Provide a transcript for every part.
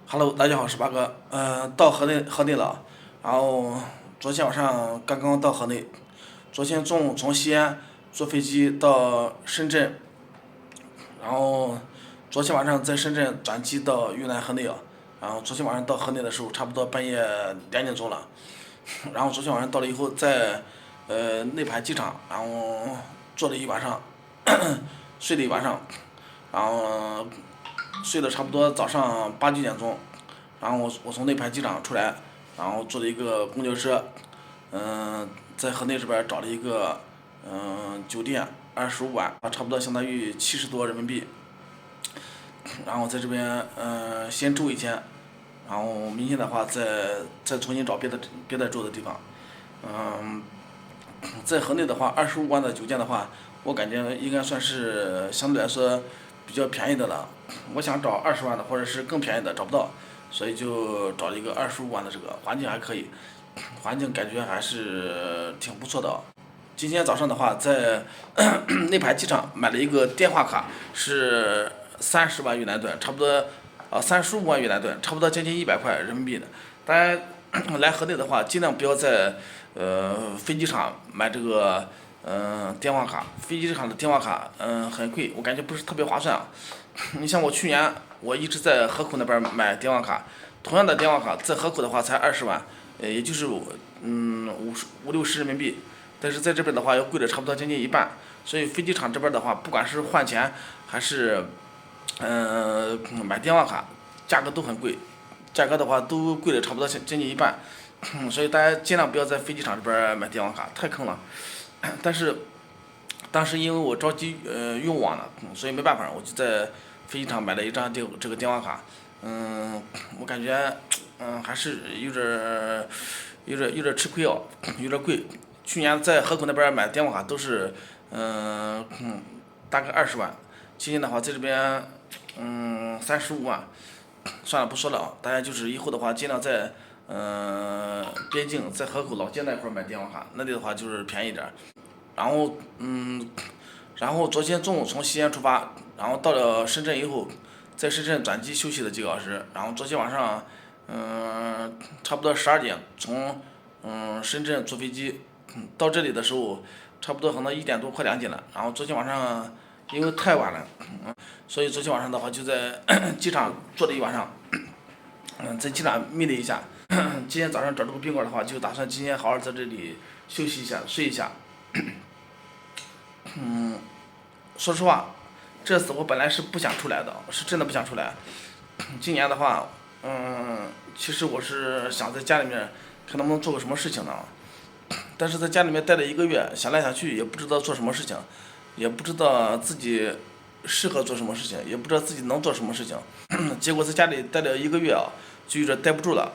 Hello，大家好，我是八哥。到河内了，然后昨天晚上刚刚到河内，昨天中午从西安坐飞机到深圳，然后昨天晚上在深圳转机到云南河内了，然后昨天晚上到河内的时候差不多半夜2点钟了，然后昨天晚上到了以后在内盘机场，然后坐了一晚上，睡了一晚上，然后睡了差不多早上8、9点钟，然后我从内盘机场出来，然后坐了一个公交车，在河内这边找了一个酒店25晚，差不多相当于70多人民币，然后在这边先住一天，然后明天的话再重新找别的住的地方，嗯、在河内的话25万的酒店的话，我感觉应该算是相对来说比较便宜的了。我想找20万的或者是更便宜的找不到，所以就找了一个25万的，这个环境还可以，环境感觉还是挺不错的。今天早上的话，在内盘机场买了一个电话卡，是30万越南盾，差不多35万越南盾，差不多将近100块人民币的。当然，来河内的话，尽量不要在飞机场买这个电话卡，飞机场的电话卡很贵，我感觉不是特别划算啊。你像我去年我一直在河口那边买电话卡，同样的电话卡在河口的话才20万，也就是50、60人民币，但是在这边的话要贵了差不多将近一半，所以飞机场这边的话，不管是换钱还是买电话卡，价格都很贵，价格的话都贵了差不多将近一半，所以大家尽量不要在飞机场这边买电话卡，太坑了。但是当时因为我着急用网了，所以没办法，我就在飞机场买了一张这个电话卡。嗯，我感觉还是有点吃亏哦，有点贵。去年在河口那边买电话卡都是大概20万，今年的话在这边35万。算了不说了啊，大家就是以后的话尽量在边境在河口老街那块买电话卡，那里的话就是便宜点儿。然后昨天中午从西安出发，然后到了深圳以后，在深圳转机休息了几个小时，然后昨天晚上差不多12点从深圳坐飞机，到这里的时候差不多可能1点多快2点了，然后昨天晚上因为太晚了，所以昨天晚上的话就在机场坐了一晚上，在机场眯了一下。今天早上找这个宾馆的话，就打算今天好好在这里休息一下，睡一下。说实话，这次我本来是不想出来的，是真的不想出来。今年的话，其实我是想在家里面看能不能做个什么事情呢，但是在家里面待了一个月，想来想去也不知道做什么事情，也不知道自己适合做什么事情，也不知道自己能做什么事情。结果在家里待了一个月啊，就有点待不住了，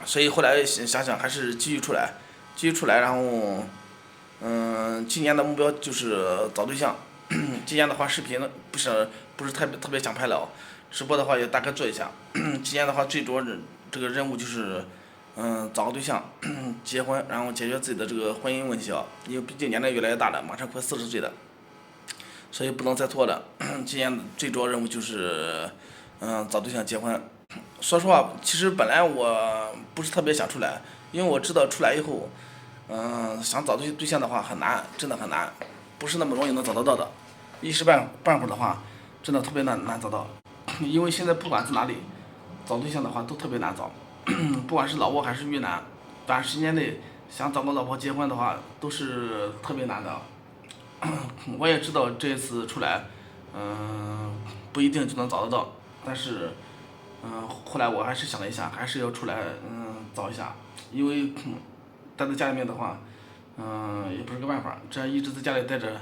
所以后来想想还是继续出来，继续出来，然后今年的目标就是找对象。今年的话，视频不是特别想拍了哦，直播的话也大概做一下。今年的话，最主要这个任务就是找个对象，结婚，然后解决自己的这个婚姻问题啊。因为毕竟年龄越来越大了，马上快40岁了，所以不能再拖了。今年的最主要任务就是找对象结婚。说实话，其实本来我不是特别想出来，因为我知道出来以后，想找对象的话很难，真的很难，不是那么容易能找得到的。一时半会儿的话，真的特别难找到。因为现在不管在哪里找对象的话都特别难找，不管是老挝还是越南，短时间内想找个老婆结婚的话都是特别难的。我也知道这一次出来，不一定就能找得到，但是，后来我还是想了一下，还是要出来，找一下，因为，待在家里面的话，也不是个办法，这样一直在家里待着，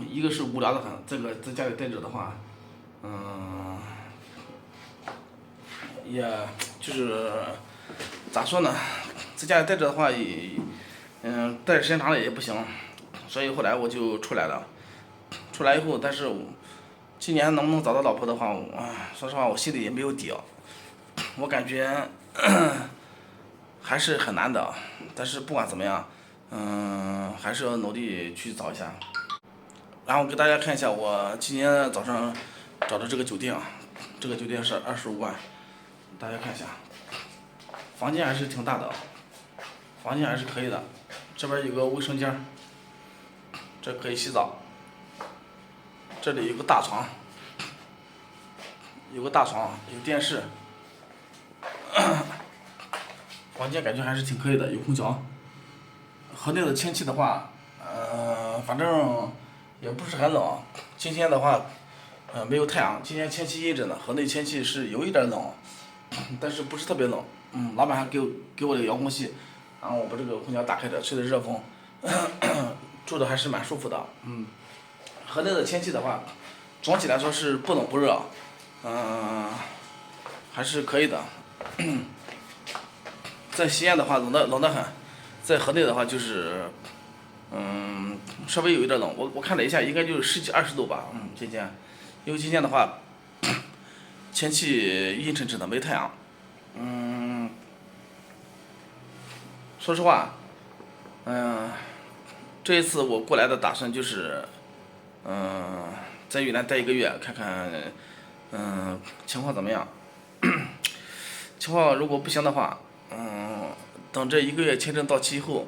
一个是无聊的很，这个在家里待着的话，也就是咋说呢，在家里待着的话也，待时间长了也不行，所以后来我就出来了。出来以后，但是今年能不能找到老婆的话，说实话我心里也没有底啊。我感觉还是很难的，但是不管怎么样，还是要努力去找一下。然后给大家看一下我今天早上找的这个酒店啊，这个酒店是25万，大家看一下，房间还是挺大的，房间还是可以的。这边有个卫生间，这可以洗澡。这里有个大床，有电视，房间感觉还是挺可以的，有空调。河内的天气的话，反正也不是很冷。今天的话，没有太阳，今天天气阴着呢。河内天气是有一点冷，但是不是特别冷。老板还给我这个遥控器，然后我把这个空调打开着，吹的热风，住的还是蛮舒服的。河内的天气的话，总体来说是不冷不热，还是可以的。在西安的话冷得很，在河内的话就是，稍微有一点冷。我看了一下，应该就是10几20度吧。今天，因为今天的话，天气阴沉沉的，没太阳。说实话，这一次我过来的打算就是，在云南待1个月，看看，情况怎么样。情况如果不行的话，等这1个月签证到期以后，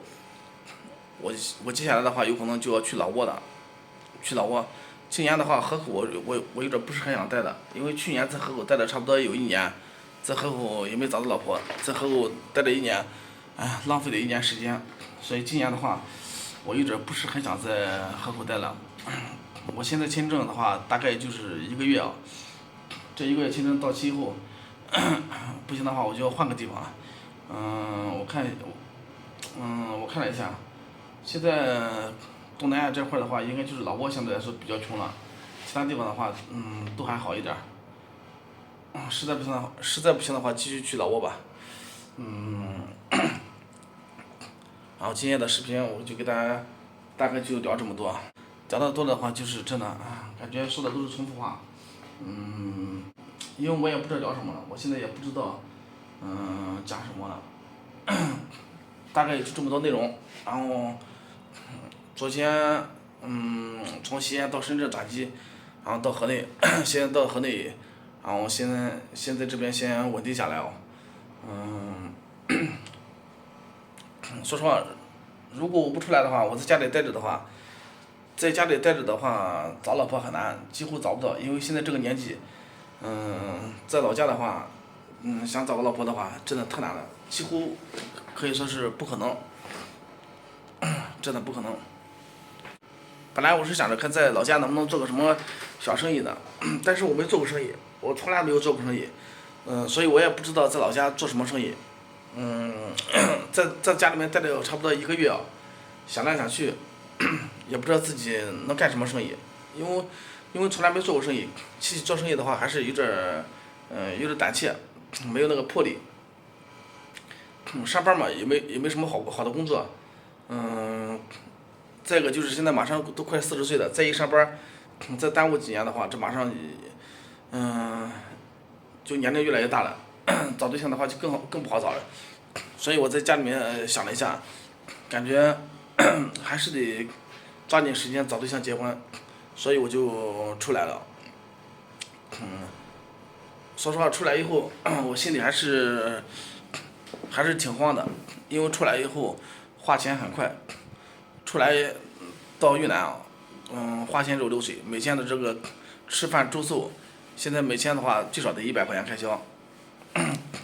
我接下来的话有可能就要去老挝的，去老挝。今年的话，河口我有点不是很想待的，因为去年在河口待了差不多有1年，在河口也没找到老婆，在河口待了1年，浪费了1年时间，所以今年的话，我有点不是很想在河口待了。我现在签证的话，大概就是1个月啊，这1个月签证到期以后，不行的话我就要换个地方。我看了一下，现在东南亚这块的话，应该就是老挝相对来说比较穷了，其他地方的话，都还好一点。实在不行的话，继续去老挝吧。然后今天的视频我就给大家大概就聊这么多，讲的多的话就是真的感觉说的都是重复话。因为我也不知道聊什么了，我现在也不知道讲什么了。大概就这么多内容。然后昨天从西安到深圳转机，然后到河内，先到河内，然后先在这边先稳定下来哦。说实话，如果我不出来的话，我在家里待着的话，找老婆很难，几乎找不到，因为现在这个年纪，在老家的话，想找个老婆的话，真的太难了，几乎可以说是不可能，真的不可能。本来我是想着看在老家能不能做个什么小生意的，但是我没做过生意，我从来没有做过生意，所以我也不知道在老家做什么生意。在家里面待了差不多1个月啊，想来想去，也不知道自己能干什么生意，因为从来没做过生意，去做生意的话还是有点胆怯，没有那个魄力。上班嘛也没什么好的工作，再一个就是现在马上都快40岁了，再一上班，再耽误几年的话，这马上，就年龄越来越大了，找对象的话就更不好找了。所以我在家里面想了一下，感觉还是得抓紧时间找对象结婚，所以我就出来了。说实话，出来以后，我心里还是挺慌的，因为出来以后花钱很快，出来到越南啊，花钱如流水，每天的这个吃饭住宿，现在每天的话最少得100块钱开销，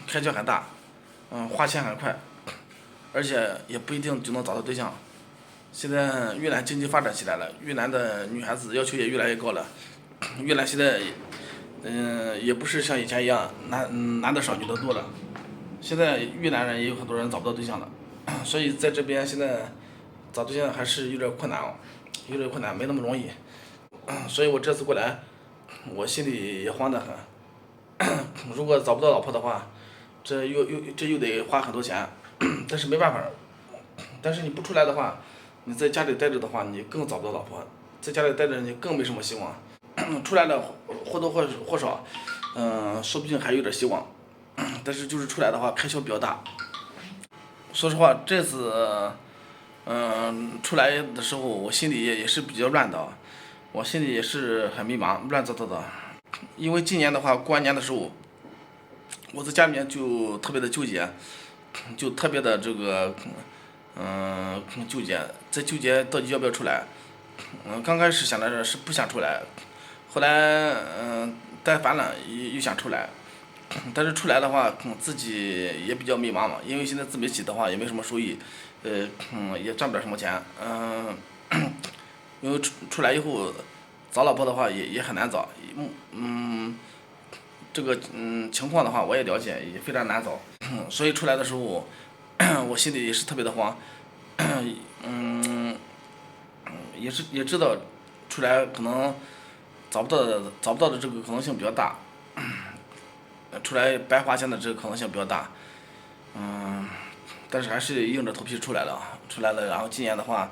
开销很大，花钱很快，而且也不一定就能找到对象。现在越南经济发展起来了，越南的女孩子要求也越来越高了，越南现在也不是像以前一样男的少女的多了，现在越南人也有很多人找不到对象的，所以在这边现在找对象还是有点困难没那么容易。所以我这次过来，我心里也慌得很。如果找不到老婆的话，这又得花很多钱，但是没办法。但是你不出来的话，你在家里待着的话，你更找不到老婆，在家里待着你更没什么希望。出来了或多或少，说不定还有点希望，但是就是出来的话开销比较大。说实话，这次出来的时候，我心里也是比较乱的，我心里也是很迷茫，乱糟糟的。因为今年的话，过完年的时候，我在家里面就特别的纠结，就特别的纠结，在纠结到底要不要出来。刚开始想的是不想出来，后来待烦了又想出来，但是出来的话，自己也比较迷茫嘛，因为现在自媒体的话也没什么收益，也赚不了什么钱，因为出来以后找老婆的话也很难找，这个情况的话我也了解，也非常难找，所以出来的时候我心里也是特别的慌，也知道出来可能找不到的这个可能性比较大，出来白花钱的这个可能性比较大，但是还是硬着头皮出来了，然后今年的话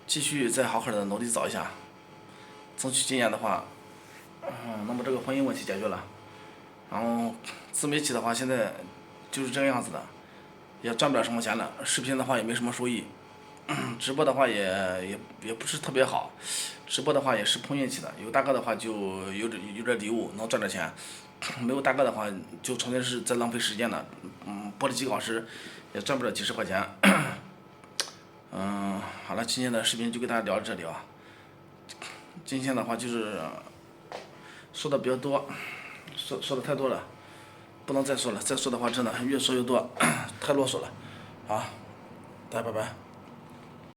继续再好好的努力找一下，争取今年的话，那么这个婚姻问题解决了，然后自媒体的话现在就是这个样子的，也赚不了什么钱了，视频的话也没什么收益，直播的话也不是特别好，直播的话也是碰运气的，有大哥的话就有点礼物能赚点钱，没有大哥的话就纯粹是在浪费时间的，播了几个小时也赚不了几十块钱。好了，今天的视频就给大家聊到这里啊。今天的话就是说的比较多，说的太多了，不能再说了，再说的话真的越说越多，太啰嗦了。好，大家拜拜。